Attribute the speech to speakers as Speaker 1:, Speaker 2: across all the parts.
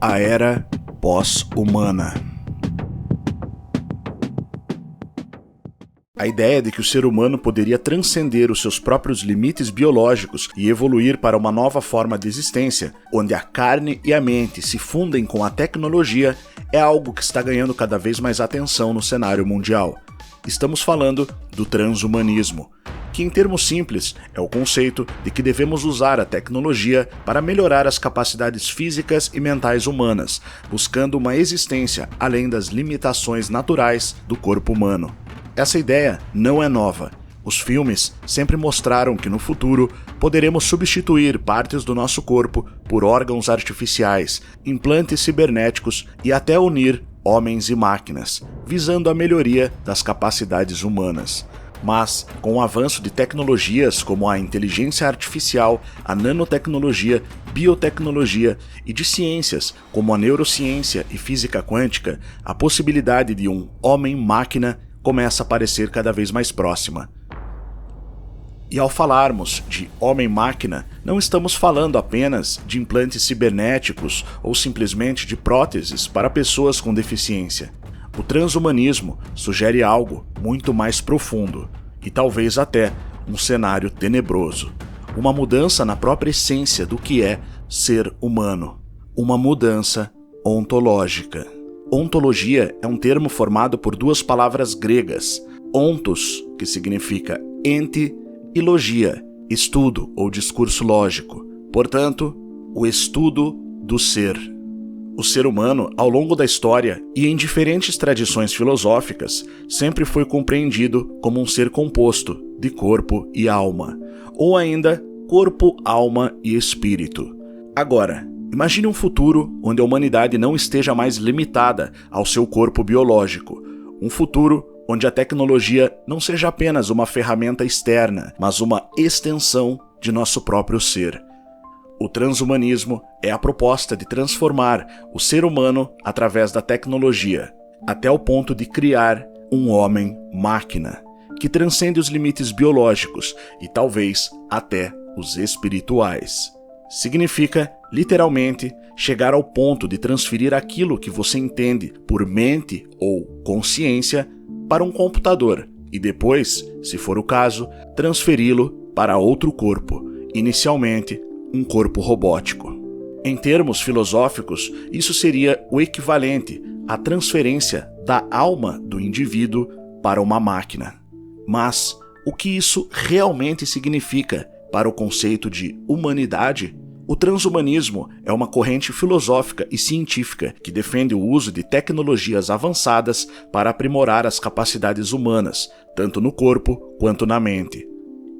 Speaker 1: A era pós-humana. A ideia de que o ser humano poderia transcender os seus próprios limites biológicos e evoluir para uma nova forma de existência, onde a carne e a mente se fundem com a tecnologia, é algo que está ganhando cada vez mais atenção no cenário mundial. Estamos falando do transhumanismo, que em termos simples é o conceito de que devemos usar a tecnologia para melhorar as capacidades físicas e mentais humanas, buscando uma existência além das limitações naturais do corpo humano. Essa ideia não é nova. Os filmes sempre mostraram que no futuro poderemos substituir partes do nosso corpo por órgãos artificiais, implantes cibernéticos e até unir homens e máquinas, visando a melhoria das capacidades humanas. Mas, com o avanço de tecnologias como a inteligência artificial, a nanotecnologia, biotecnologia e de ciências como a neurociência e física quântica, a possibilidade de um homem-máquina começa a parecer cada vez mais próxima. E ao falarmos de homem-máquina, não estamos falando apenas de implantes cibernéticos ou simplesmente de próteses para pessoas com deficiência. O transhumanismo sugere algo muito mais profundo e talvez até um cenário tenebroso. Uma mudança na própria essência do que é ser humano. Uma mudança ontológica. Ontologia é um termo formado por duas palavras gregas, ontos, que significa ente, e logia, estudo ou discurso lógico. Portanto, o estudo do ser. O ser humano, ao longo da história e em diferentes tradições filosóficas, sempre foi compreendido como um ser composto de corpo e alma, ou ainda corpo, alma e espírito. Agora, imagine um futuro onde a humanidade não esteja mais limitada ao seu corpo biológico. Um futuro onde a tecnologia não seja apenas uma ferramenta externa, mas uma extensão de nosso próprio ser. O transhumanismo é a proposta de transformar o ser humano através da tecnologia, até o ponto de criar um homem-máquina, que transcende os limites biológicos e talvez até os espirituais. Significa, literalmente, chegar ao ponto de transferir aquilo que você entende por mente ou consciência para um computador e depois, se for o caso, transferi-lo para outro corpo, inicialmente um corpo robótico. Em termos filosóficos, isso seria o equivalente à transferência da alma do indivíduo para uma máquina. Mas o que isso realmente significa para o conceito de humanidade? O transhumanismo é uma corrente filosófica e científica que defende o uso de tecnologias avançadas para aprimorar as capacidades humanas, tanto no corpo quanto na mente.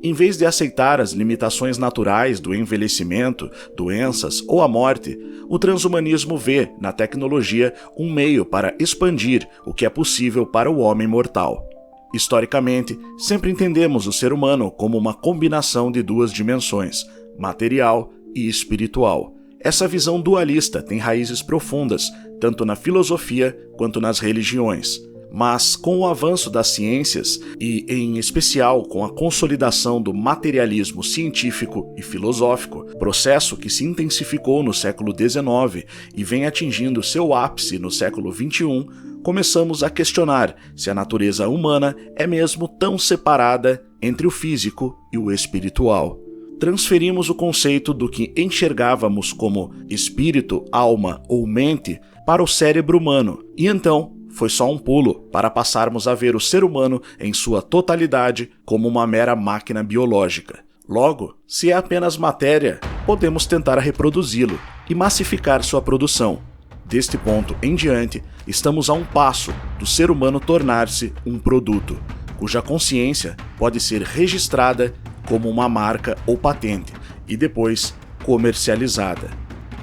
Speaker 1: Em vez de aceitar as limitações naturais do envelhecimento, doenças ou a morte, o transhumanismo vê na tecnologia um meio para expandir o que é possível para o homem mortal. Historicamente, sempre entendemos o ser humano como uma combinação de duas dimensões, material e espiritual. Essa visão dualista tem raízes profundas, tanto na filosofia quanto nas religiões. Mas, com o avanço das ciências, e em especial com a consolidação do materialismo científico e filosófico, processo que se intensificou no século XIX e vem atingindo seu ápice no século XXI, começamos a questionar se a natureza humana é mesmo tão separada entre o físico e o espiritual. Transferimos o conceito do que enxergávamos como espírito, alma ou mente para o cérebro humano, e então foi só um pulo para passarmos a ver o ser humano em sua totalidade como uma mera máquina biológica. Logo, se é apenas matéria, podemos tentar reproduzi-lo e massificar sua produção. Deste ponto em diante, estamos a um passo do ser humano tornar-se um produto, cuja consciência pode ser registrada como uma marca ou patente, e depois comercializada.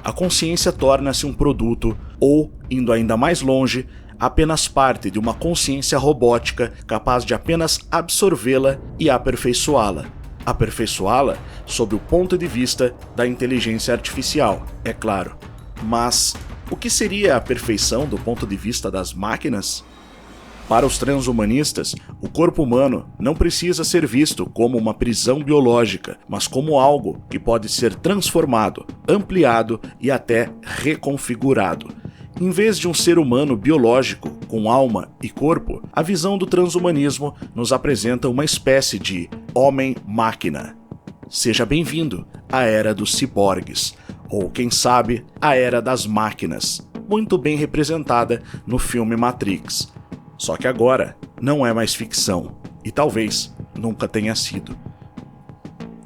Speaker 1: A consciência torna-se um produto ou, indo ainda mais longe, apenas parte de uma consciência robótica capaz de apenas absorvê-la e aperfeiçoá-la. Aperfeiçoá-la sob o ponto de vista da inteligência artificial, é claro. Mas o que seria a perfeição do ponto de vista das máquinas? Para os transhumanistas, o corpo humano não precisa ser visto como uma prisão biológica, mas como algo que pode ser transformado, ampliado e até reconfigurado. Em vez de um ser humano biológico, com alma e corpo, a visão do transhumanismo nos apresenta uma espécie de homem-máquina. Seja bem-vindo à era dos ciborgues, ou quem sabe, a era das máquinas, muito bem representada no filme Matrix. Só que agora não é mais ficção, e talvez nunca tenha sido.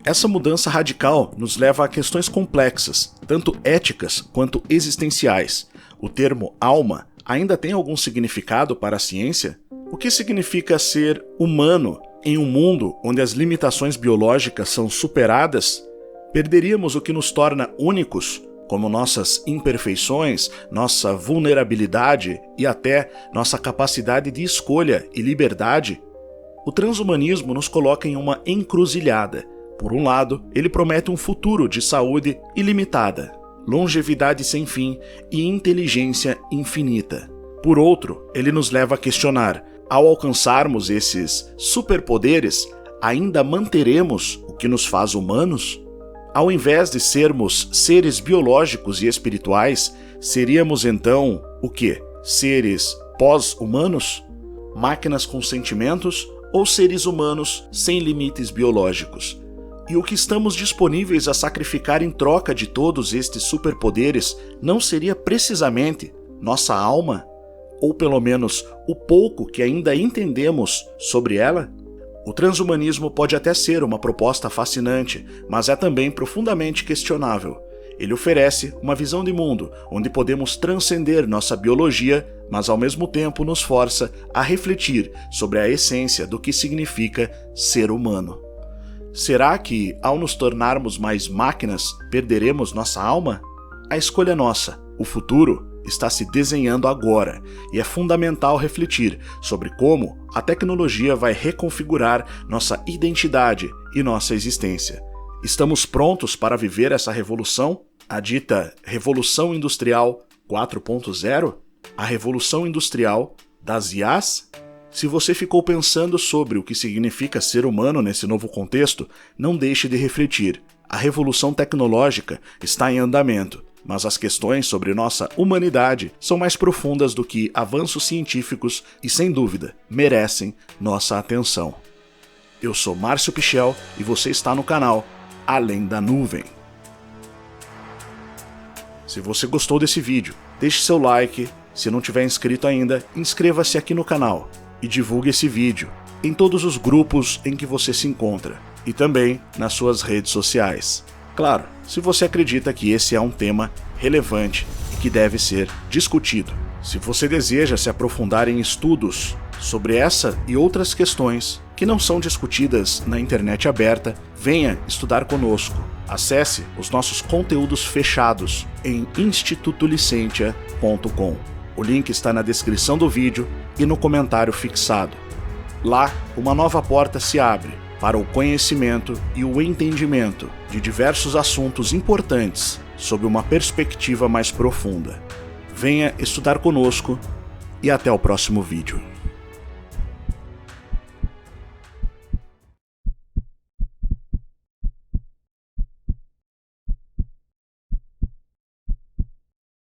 Speaker 1: Essa mudança radical nos leva a questões complexas, tanto éticas quanto existenciais. O termo alma ainda tem algum significado para a ciência? O que significa ser humano em um mundo onde as limitações biológicas são superadas? Perderíamos o que nos torna únicos, como nossas imperfeições, nossa vulnerabilidade e até nossa capacidade de escolha e liberdade? O transhumanismo nos coloca em uma encruzilhada. Por um lado, ele promete um futuro de saúde ilimitada, longevidade sem fim e inteligência infinita. Por outro, ele nos leva a questionar: ao alcançarmos esses superpoderes, ainda manteremos o que nos faz humanos? Ao invés de sermos seres biológicos e espirituais, seríamos então o quê? Seres pós-humanos? Máquinas com sentimentos ou seres humanos sem limites biológicos? E o que estamos disponíveis a sacrificar em troca de todos estes superpoderes não seria precisamente nossa alma? Ou pelo menos o pouco que ainda entendemos sobre ela? O transhumanismo pode até ser uma proposta fascinante, mas é também profundamente questionável. Ele oferece uma visão de mundo onde podemos transcender nossa biologia, mas ao mesmo tempo nos força a refletir sobre a essência do que significa ser humano. Será que, ao nos tornarmos mais máquinas, perderemos nossa alma? A escolha é nossa. O futuro está se desenhando agora, e é fundamental refletir sobre como a tecnologia vai reconfigurar nossa identidade e nossa existência. Estamos prontos para viver essa revolução? A dita Revolução Industrial 4.0? A Revolução Industrial das IAs? Se você ficou pensando sobre o que significa ser humano nesse novo contexto, não deixe de refletir. A revolução tecnológica está em andamento, mas as questões sobre nossa humanidade são mais profundas do que avanços científicos e, sem dúvida, merecem nossa atenção. Eu sou Márcio Pichel e você está no canal Além da Nuvem. Se você gostou desse vídeo, deixe seu like. Se não tiver inscrito ainda, inscreva-se aqui no canal e divulgue esse vídeo em todos os grupos em que você se encontra e também nas suas redes sociais. Claro, se você acredita que esse é um tema relevante e que deve ser discutido. Se você deseja se aprofundar em estudos sobre essa e outras questões que não são discutidas na internet aberta, venha estudar conosco. Acesse os nossos conteúdos fechados em institutolicentia.com. O link está na descrição do vídeo e no comentário fixado. Lá, uma nova porta se abre para o conhecimento e o entendimento de diversos assuntos importantes sob uma perspectiva mais profunda. Venha estudar conosco e até o próximo vídeo.